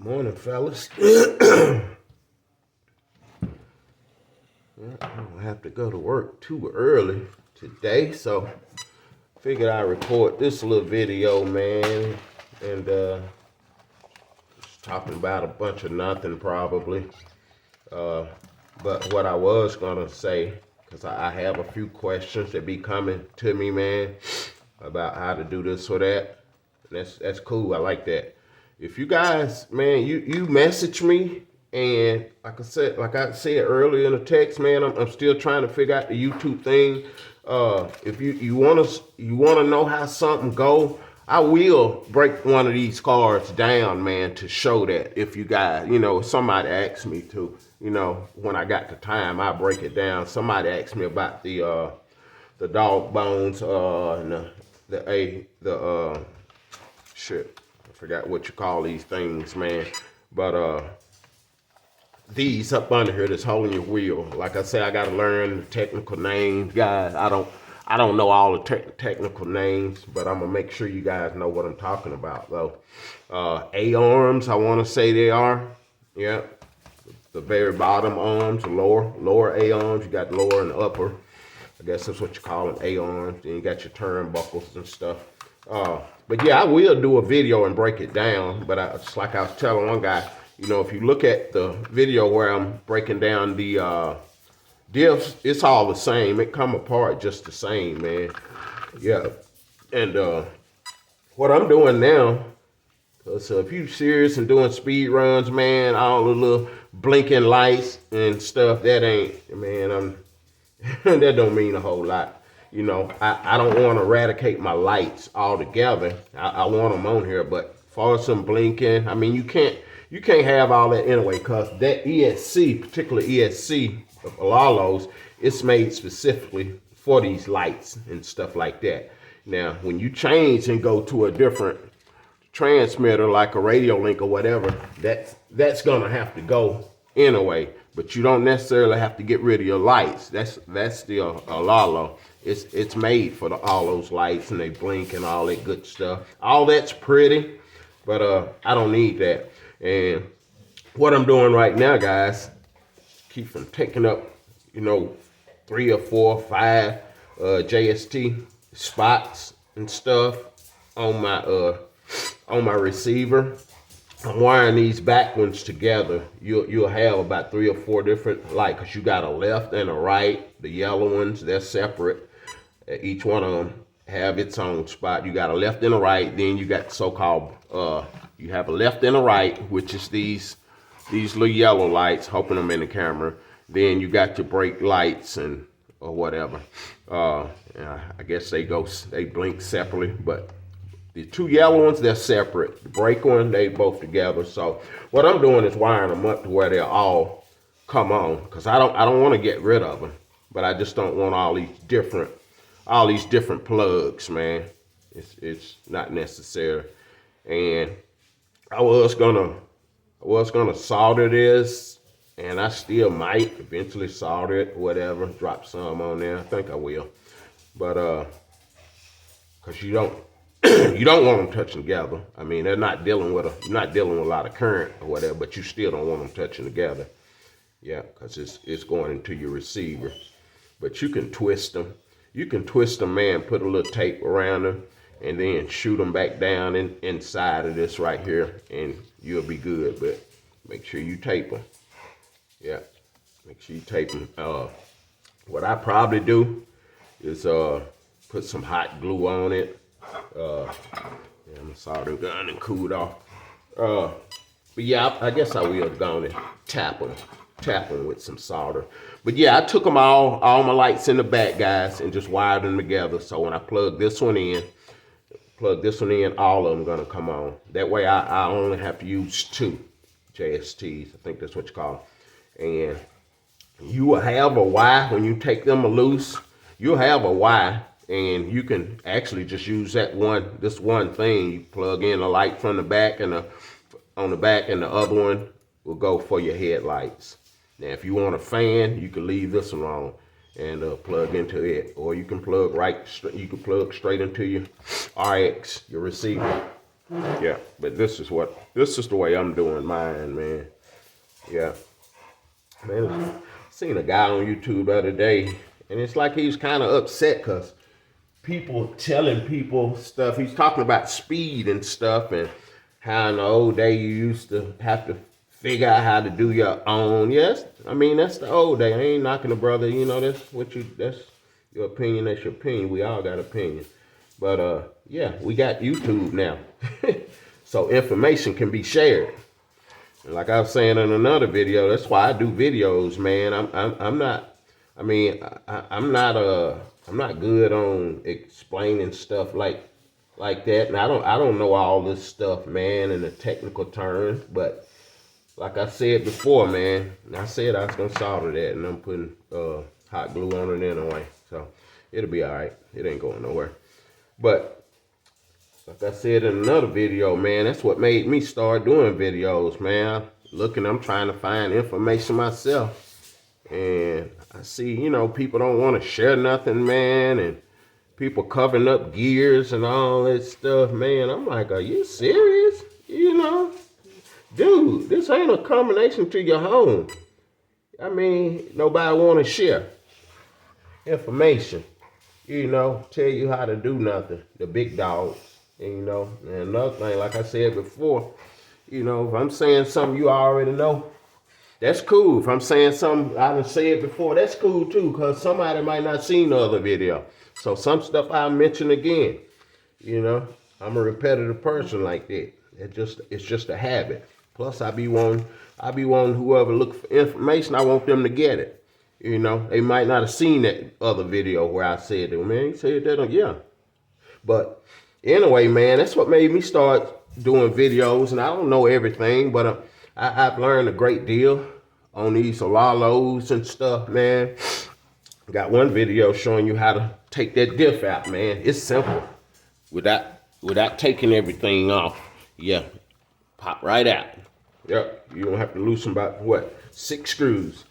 Morning, fellas. I don't have to go to work too early today, so figured I'd record this little video, man, and just talking about a bunch of nothing probably. But what I was gonna say, because I have a few questions that be coming to me, man, about how to do this or that. And that's cool. I like that. If you guys, man, you message me, and like I said earlier in the text, man, I'm still trying to figure out the YouTube thing. If you wanna know how something go, I will break one of these cards down, man, to show that. If you guys, somebody asked me to, when I got the time, I break it down. Somebody asked me about the dog bones, and the shit. I forgot what you call these things, man. But these up under here that's holding your wheel. Like I said, I gotta learn the technical names, guys. I don't know all the technical names, but I'm gonna make sure you guys know what I'm talking about, though. A-arms, I want to say they are. Yeah, the very bottom arms, the lower A-arms. You got the lower and the upper. I guess that's what you call them, A-arms. Then you got your turnbuckles and stuff. But yeah, I will do a video and break it down. But it's like I was telling one guy, if you look at the video where I'm breaking down the diffs, it's all the same. It come apart just the same, man. Yeah. And what I'm doing now, because if you serious and doing speed runs, man, all the little blinking lights and stuff, that ain't, man, that don't mean a whole lot. I don't want to eradicate my lights altogether. I want them on here, but for some blinking, I mean, you can't have all that anyway, because that ESC, particular ESC of Lalo's, it's made specifically for these lights and stuff like that. Now, when you change and go to a different transmitter, like a radio link or whatever, that's gonna have to go anyway. But you don't necessarily have to get rid of your lights. That's still a Lalo. It's made for all those lights, and they blink and all that good stuff. All that's pretty, but I don't need that. And what I'm doing right now, guys, keep from taking up, 3 or 4 or 5 JST spots and stuff on my receiver. I'm wiring these back ones together. You'll have about 3 or 4 different lights, because you got a left and a right. The yellow ones, they're separate. Each one of them have its own spot. You got a left and a right. Then you got so-called, you have a left and a right, which is these little yellow lights, hoping them in the camera. Then you got your brake lights or whatever. I guess they blink separately, but the 2 yellow ones, they're separate. The brake one, they both together. So what I'm doing is wiring them up to where they'll all come on, because I don't want to get rid of them, but I just don't want all these different plugs, man. It's not necessary. And I was gonna solder this, and I still might eventually solder it, whatever, drop some on there. I think I will. But because you don't want them touching together. I mean, they're not dealing with a lot of current or whatever, but you still don't want them touching together. Yeah, because it's going into your receiver. But you can twist them. You can twist them, man, put a little tape around them, and then shoot them back down inside of this right here, and you'll be good. But make sure you tape them. Yeah, make sure you tape them. What I probably do is put some hot glue on it. I'm gonna solder gun and cool it off. But yeah, I guess I will go and tap them with some solder. But yeah, I took them all my lights in the back, guys, and just wired them together. So when I plug this one in, all of them gonna come on. That way I only have to use 2 JSTs. I think that's what you call them. And you will have a Y when you take them loose. You'll have a Y, and you can actually just use this one thing. You plug in a light from the back, and on the back, and the other one will go for your headlights. Now, if you want a fan, you can leave this alone and plug into it, or you can plug straight into your RX, your receiver. Yeah, but this is the way I'm doing mine, man. Yeah. Man, I seen a guy on YouTube the other day, and it's like he's kind of upset because people telling people stuff. He's talking about speed and stuff, and how in the old day you used to have to figure out how to do your own. Yes, I mean that's the old day. I ain't knocking a brother. You know that's your opinion. That's your opinion. We all got opinions, but yeah, we got YouTube now, so information can be shared. Like I was saying in another video, that's why I do videos, man. I'm not. I mean, I'm not good on explaining stuff like that. And I don't know all this stuff, man, in the technical terms. But like I said before, man, I said I was gonna solder that, and I'm putting hot glue on it anyway, so it'll be all right. It ain't going nowhere. But like I said in another video, man, that's what made me start doing videos, man. I'm trying to find information myself. And I see, people don't want to share nothing, man. And people covering up gears and all that stuff, man. I'm like, are you serious? Dude, this ain't a combination to your home. I mean, nobody want to share information, tell you how to do nothing. The big dogs. And another thing, like I said before, if I'm saying something you already know, that's cool. If I'm saying something I done said before, that's cool too, because somebody might not seen the other video. So some stuff I'll mention again. I'm a repetitive person like that. It's just a habit. Plus I be wanting whoever look for information, I want them to get it. They might not have seen that other video where I said that, man, you said that, yeah. But anyway, man, that's what made me start doing videos. And I don't know everything, but I've learned a great deal on these Lalos and stuff, man. Got one video showing you how to take that diff out, man. It's simple. Without taking everything off. Yeah, pop right out. Yep, you don't have to loosen about, 6 screws.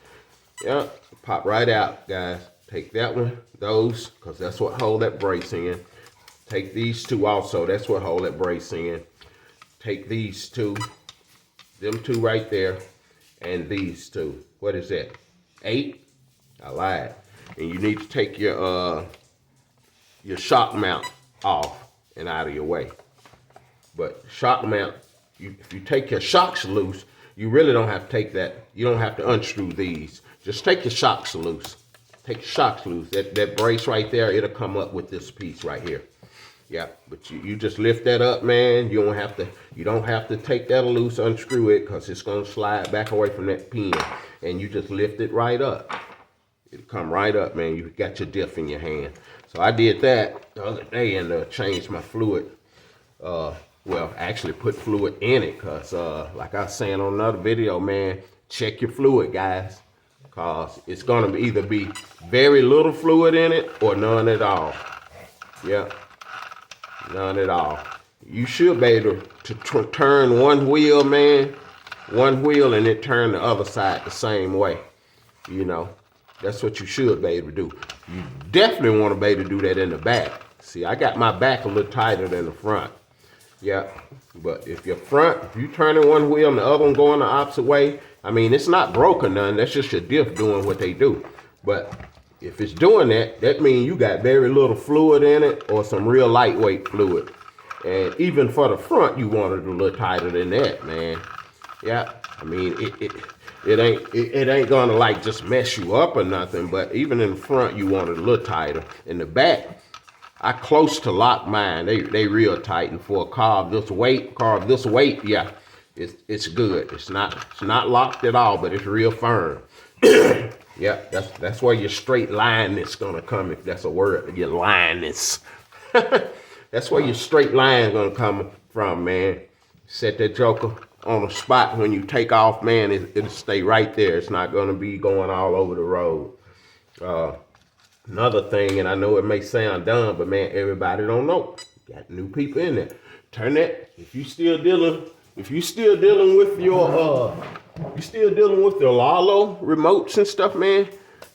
Yep, pop right out, guys. Take that one, those, because that's what hold that brace in. Take these two also. That's what hold that brace in. Take these two. Them two right there. And these two. What is that? 8? I lied. And you need to take your shock mount off and out of your way. But shock mount, if you take your shocks loose, you really don't have to take that. You don't have to unscrew these. Just take your shocks loose. Take your shocks loose. That brace right there, it'll come up with this piece right here. Yeah, but you just lift that up, man. You don't have to take that loose, unscrew it, because it's gonna slide back away from that pin. And you just lift it right up. It'll come right up, man. You got your diff in your hand. So I did that the other day and changed my fluid. Well, actually put fluid in it, because like I was saying on another video, man, check your fluid, guys. Because it's gonna either be very little fluid in it or none at all. Yeah. None at all. You should be able to turn one wheel, man. One wheel and then turn the other side the same way. That's what you should be able to do. You definitely want to be able to do that in the back. See, I got my back a little tighter than the front. Yeah, but if you turning one wheel and the other one going the opposite way, I mean, it's not broken none. That's just your diff doing what they do. But if it's doing that, that means you got very little fluid in it or some real lightweight fluid. And even for the front, you want it a little tighter than that, man. Yeah, I mean, it ain't gonna like just mess you up or nothing, but even in the front, you want it a little tighter. In the back, I close to lock mine. They real tight, and for a car of this weight, yeah, it's good. It's not locked at all, but it's real firm. Yeah, that's where your straight line is gonna come, if that's a word. Your lineness. That's where your straight line gonna come from, man. Set that joker on a spot when you take off, man. It'll stay right there. It's not gonna be going all over the road. Another thing, and I know it may sound dumb, but man, everybody don't know. Got new people in there. Turn that. If you still dealing with your Lalo remotes and stuff, man,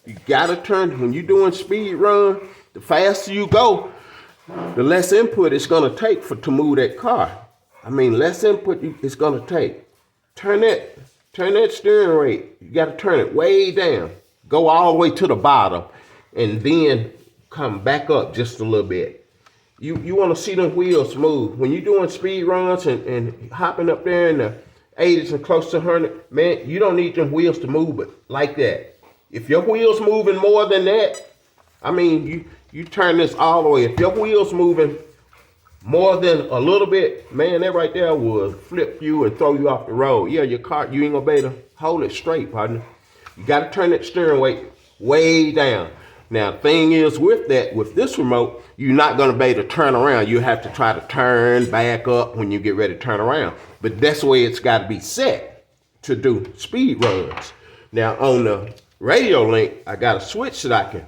you gotta turn. When you're doing speed run, the faster you go, the less input it's gonna take to move that car. I mean, less input it's gonna take. Turn that steering rate. You gotta turn it way down. Go all the way to the bottom, and then come back up just a little bit. You want to see them wheels move. When you're doing speed runs and hopping up there in the 80s and close to 100, man, you don't need them wheels to move it like that. If your wheels moving more than that, I mean, you turn this all the way. If your wheels moving more than a little bit, man, that right there will flip you and throw you off the road. Yeah, your car, you ain't gonna be able to hold it straight, partner. You gotta turn that steering weight way down. Now, thing is with this remote, you're not gonna be able to turn around. You have to try to turn back up when you get ready to turn around. But that's the way it's gotta be set to do speed runs. Now, on the radio link, I got a switch that I can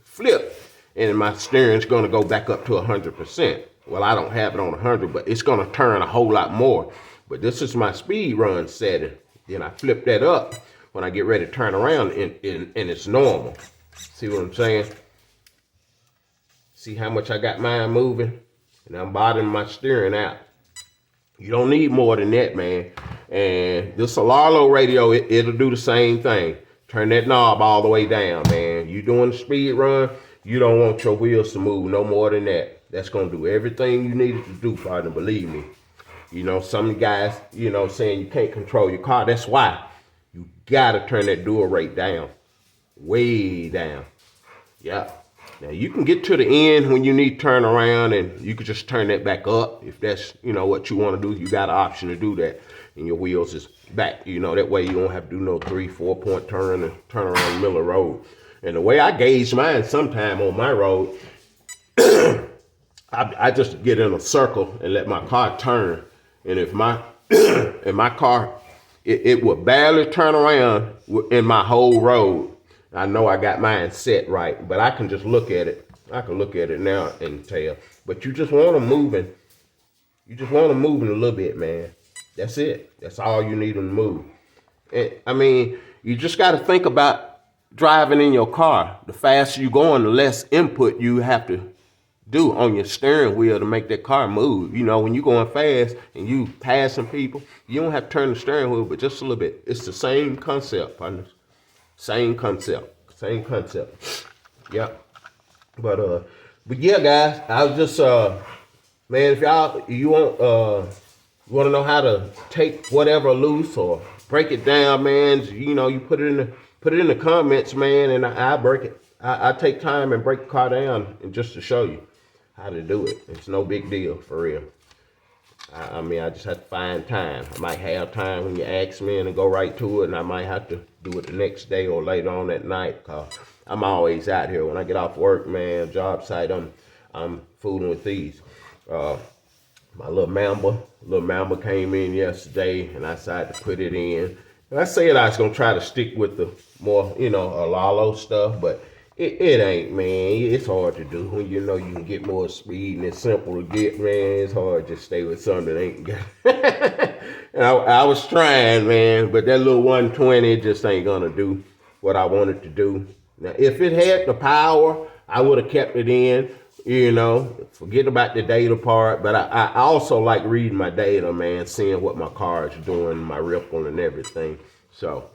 flip, and my steering's gonna go back up to 100%. Well, I don't have it on 100, but it's gonna turn a whole lot more. But this is my speed run setting. Then I flip that up when I get ready to turn around, and it's normal. See what I'm saying? See how much I got mine moving? And I'm bottoming my steering out. You don't need more than that, man. And this Solarlo radio, it'll do the same thing. Turn that knob all the way down, man. You doing the speed run, you don't want your wheels to move no more than that. That's going to do everything you needed to do, partner, believe me. You know, some guys, you know, saying you can't control your car. That's why you got to turn that dual rate down, way down. Yeah. Now, you can get to the end when you need to turn around, and you can just turn that back up. If that's, you know, what you want to do, you got an option to do that. And your wheels is back. You know, that way you don't have to do no 3-4 point turn and turn around the middle of the road. And the way I gauge mine sometime on my road, I just get in a circle and let my car turn. And if my car, it would barely turn around in my whole road, I know I got mine set right. But I can just look at it. I can look at it now and tell. But you just want them moving. You just want them moving a little bit, man. That's it. That's all you need them to move. And I mean, you just got to think about driving in your car. The faster you going, the less input you have to do on your steering wheel to make that car move. You know, when you're going fast and you passing people, you don't have to turn the steering wheel, but just a little bit. It's the same concept, partners. Same concept. Yeah. But yeah, guys, I was just man, if you want to know how to take whatever loose or break it down, man, you know, you put it in the comments, man, and I break it. I take time and break the car down and just to show you how to do it. It's no big deal, for real. I mean, I just have to find time. I might have time when you ask me and go right to it, and I might have to do it the next day or later on at night, because I'm always out here. When I get off work, man, job site, I'm fooling with these. My little Mamba came in yesterday, and I decided to put it in. And I said I was going to try to stick with the more, you know, Lalo stuff, but it ain't, man. It's hard to do when you know you can get more speed and it's simple to get, man. It's hard to stay with something that ain't good. And I was trying, man, but that little 120 just ain't gonna do what I wanted to do. Now, if it had the power, I would have kept it in, you know, forget about the data part. But I also like reading my data, man, seeing what my car is doing, my ripple and everything. So,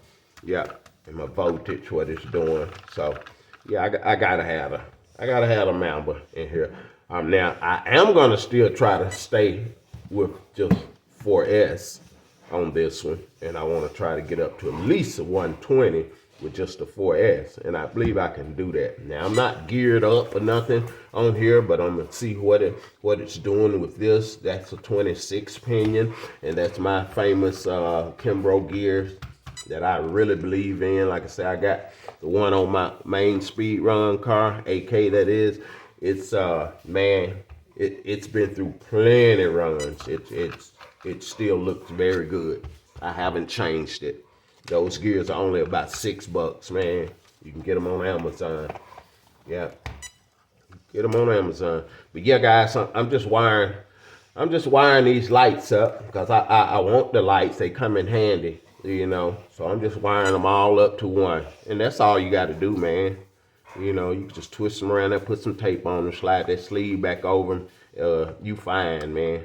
yeah, and my voltage, what it's doing. So, yeah, I gotta have a Mamba in here. Now I am gonna still try to stay with just 4S on this one, and I want to try to get up to at least a 120 with just the 4S, and I believe I can do that. Now I'm not geared up or nothing on here, but I'm gonna see what it's doing with this. That's a 26 pinion, and that's my famous Kimbrough gears that I really believe in. Like I said, I got the one on my main speed run car, AK that is. It's man, it's been through plenty runs. It still looks very good. I haven't changed it. Those gears are only about $6, man. You can get them on Amazon. Yeah, get them on Amazon. But yeah, guys, I'm just wiring these lights up because I want the lights. They come in handy, you know. So I'm just wiring them all up to one, and that's all you got to do, man. You know, you can just twist them around there, put some tape on them, slide that sleeve back over them. You fine, man.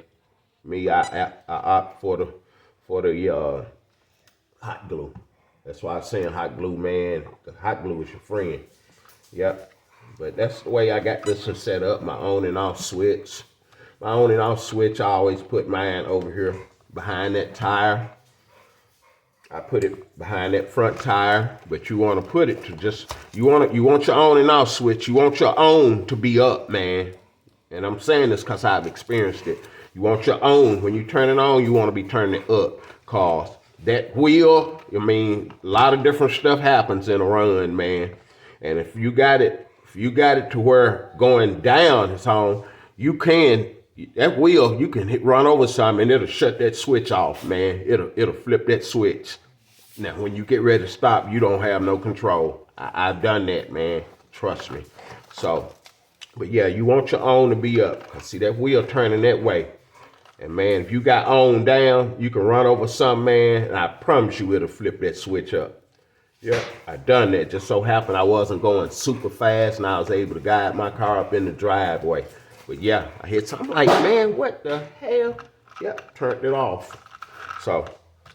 Me, I opt for the hot glue. That's why I'm saying hot glue, man. The hot glue is your friend. Yep. But that's the way I got this set up. My on and off switch. My on and off switch, I always put mine over here behind that tire. I put it behind that front tire, but you want to put it to just, you want your on and off switch. You want your on to be up, man. And I'm saying this because I've experienced it. You want your on, when you turn it on, you want to be turning it up. Cause that wheel, I mean, a lot of different stuff happens in a run, man. And if you got it to where going down is on, you can, that wheel, you can run over something and it'll shut that switch off, man. It'll flip that switch. Now, when you get ready to stop, you don't have no control. I've done that, man. Trust me. So, but yeah, you want your on to be up. See that wheel turning that way. And man, if you got on down, you can run over something, man, and I promise you it'll flip that switch up. Yeah, I done that. Just so happened I wasn't going super fast and I was able to guide my car up in the driveway. But yeah, I hit something like, man, what the hell? Yep, turned it off. So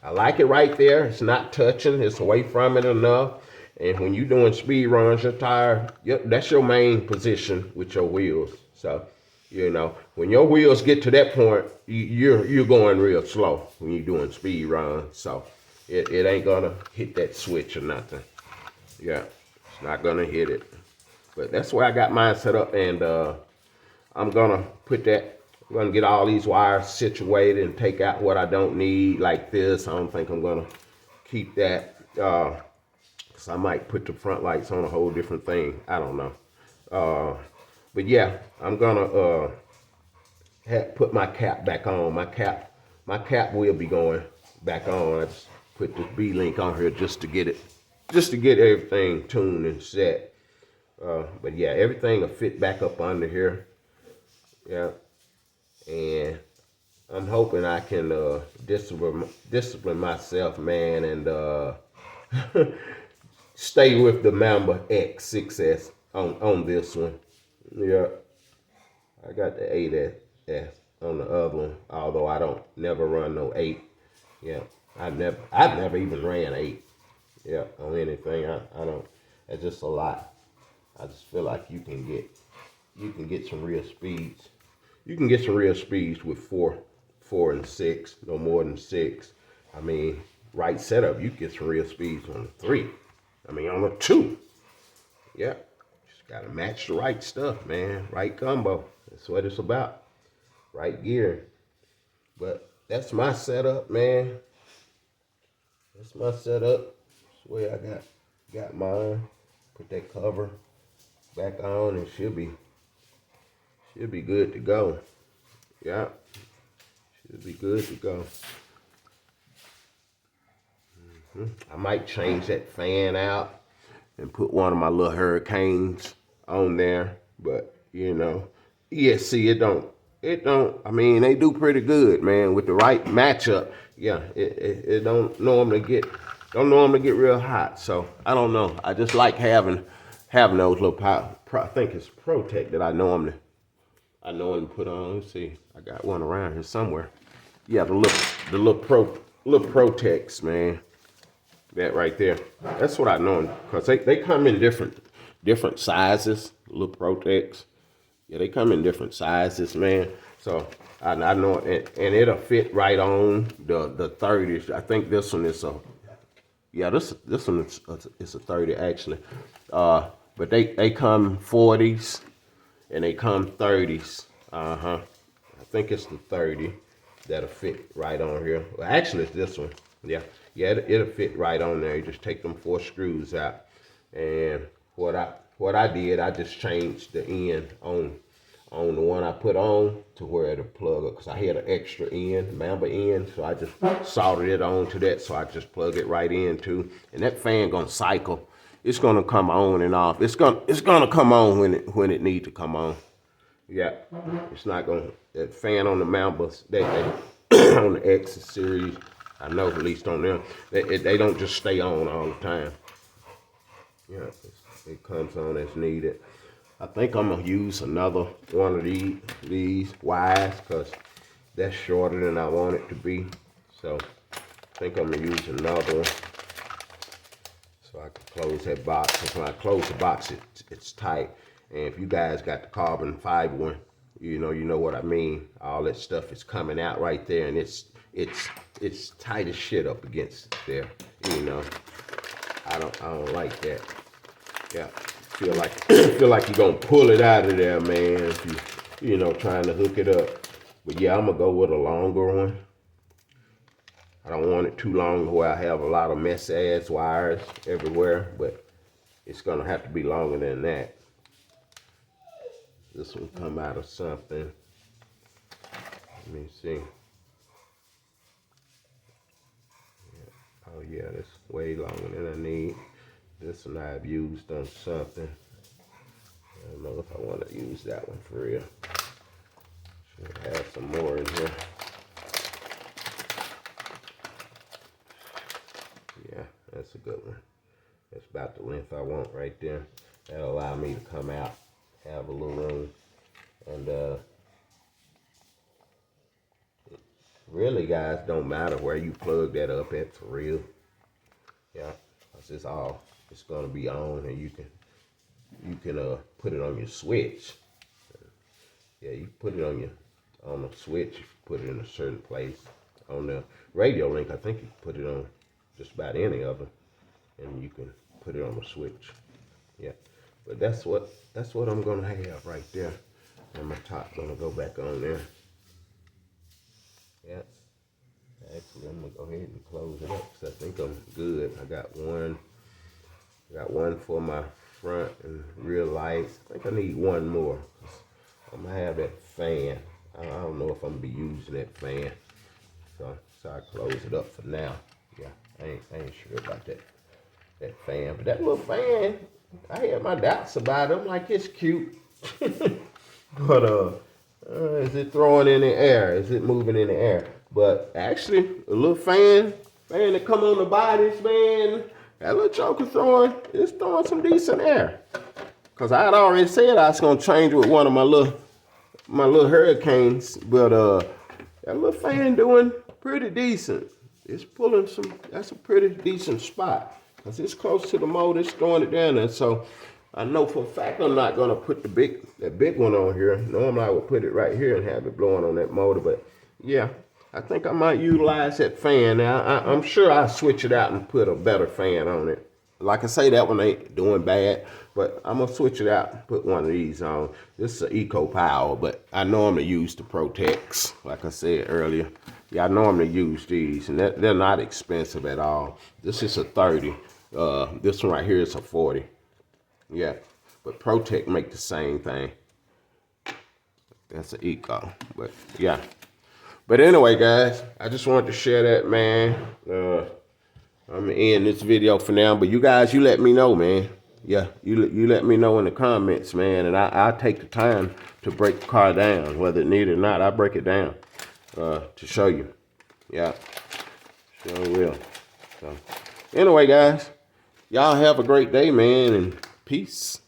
I like it right there. It's not touching. It's away from it enough. And when you're doing speed runs, your tire, yep, that's your main position with your wheels. So, you know, when your wheels get to that point, you're going real slow when you're doing speed runs. So it ain't gonna hit that switch or nothing. Yeah, it's not gonna hit it. But that's where I got mine set up, and I'm gonna get all these wires situated and take out what I don't need, like this. I don't think I'm gonna keep that, cause I might put the front lights on a whole different thing. I don't know. But yeah, I'm gonna put my cap back on. My cap will be going back on. I just put this B-link on here just to get everything tuned and set. But yeah, everything will fit back up under here. Yeah, and I'm hoping I can discipline myself, man, and stay with the Mamba X6S on this one. Yeah, I got the 8S on the other one, although I don't never run no 8. Yeah, I've never even ran 8. Yeah, on anything. I don't. It's just a lot. I just feel like you can get some real speeds. You can get some real speeds with 4 and 6, no more than 6. I mean, right setup, you get some real speeds on the 3. I mean, on the 2. Yeah, just gotta match the right stuff, man. Right combo. That's what it's about. Right gear. But that's my setup, man. That's my setup. That's the way I got mine. Put that cover back on and should be good to go. Yeah, should be good to go. I might change that fan out and put one of my little Hurricanes on there, but you know, yeah, see, it don't, I mean, they do pretty good, man, with the right matchup. Yeah, it don't normally get real hot, so I don't know. I just like having those little I think it's Protect that I normally put on. Let's see, I got one around here somewhere. Yeah, the little Protects, man. That right there. That's what I know, because they come in different sizes, little Protects. Yeah, they come in different sizes, man. So I know, and it'll fit right on the 30s. I think this one is this one is a 30 actually. But they come 40s and they come 30s. I think it's the 30 that'll fit right on here. Well, actually, it's this one. Yeah, it'll fit right on there. You just take them 4 screws out, and what I did, I just changed the end on the one I put on to where it'll plug up, because I had an extra end, Mamba end, so I just soldered it on to that, so I just plug it right into, and that fan gonna cycle. It's gonna come on and off. It's gonna come on when it needs to come on. Yeah, it's not gonna, that fan on the Mambas, they on the X series, I know at least on them, they don't just stay on all the time. Yeah, it comes on as needed. I think I'm gonna use another one of these wires, because that's shorter than I want it to be. So I think I'm gonna use another one so I can close that box. Because when I close the box, it's tight. And if you guys got the carbon fiber one, you know what I mean. All that stuff is coming out right there, and it's tight as shit up against there. You know, I don't like that. Yeah, feel like you're gonna pull it out of there, man. If you trying to hook it up. But yeah, I'm gonna go with a longer one. I don't want it too long where I have a lot of mess ass wires everywhere, but it's gonna have to be longer than that. This one come out of something. Let me see. Yeah. Oh yeah, that's way longer than I need. This one I've used on something. I don't know if I want to use that one for real. Should have some more in here. Yeah, that's a good one. That's about the length I want right there. That'll allow me to come out, have a little room, and really, guys, don't matter where you plug that up at for real. Yeah, it's gonna be on, and you can put it on your switch. Yeah, you put it on the switch. You put it in a certain place. On the radio link, I think you can put it on just about any of them, and you can put it on the switch. Yeah, but that's what I'm gonna have right there, and my top gonna go back on there. Yeah, actually I'm gonna go ahead and close it up because I think I'm good. I got one for my front and rear lights. I think I need one more. I'm gonna have that fan. I don't know if I'm gonna be using that fan, so I close it up for now. Yeah, I ain't sure about that fan, but that little fan, I had my doubts about it. I'm like, it's cute, but is it throwing in the air? Is it moving in the air? But actually, a little fan that come on the bodies, man, that little joker it's throwing some decent air. Cause I had already said I was gonna change with one of my little hurricanes, but that little fan doing pretty decent. It's pulling that's a pretty decent spot. Cause it's close to the motor, it's throwing it down there. So I know for a fact I'm not gonna put that big one on here. Normally I would put it right here and have it blowing on that motor, but yeah, I think I might utilize that fan. Now I'm sure I'll switch it out and put a better fan on it. Like I say, that one ain't doing bad, but I'm gonna switch it out and put one of these on. This is an Eco Power, but I normally use the Protex, like I said earlier. Yeah, I normally use these, and they're not expensive at all. This is a 30. This one right here is a 40. Yeah, but Protec make the same thing. That's an Eco, but yeah. But anyway, guys, I just wanted to share that, man. I'm gonna end this video for now, but you guys, you let me know, man. Yeah, you let me know in the comments, man, and I'll take the time to break the car down, whether it need it or not. I'll break it down to show you. Yeah, sure will. So anyway, guys, y'all have a great day, man, and peace.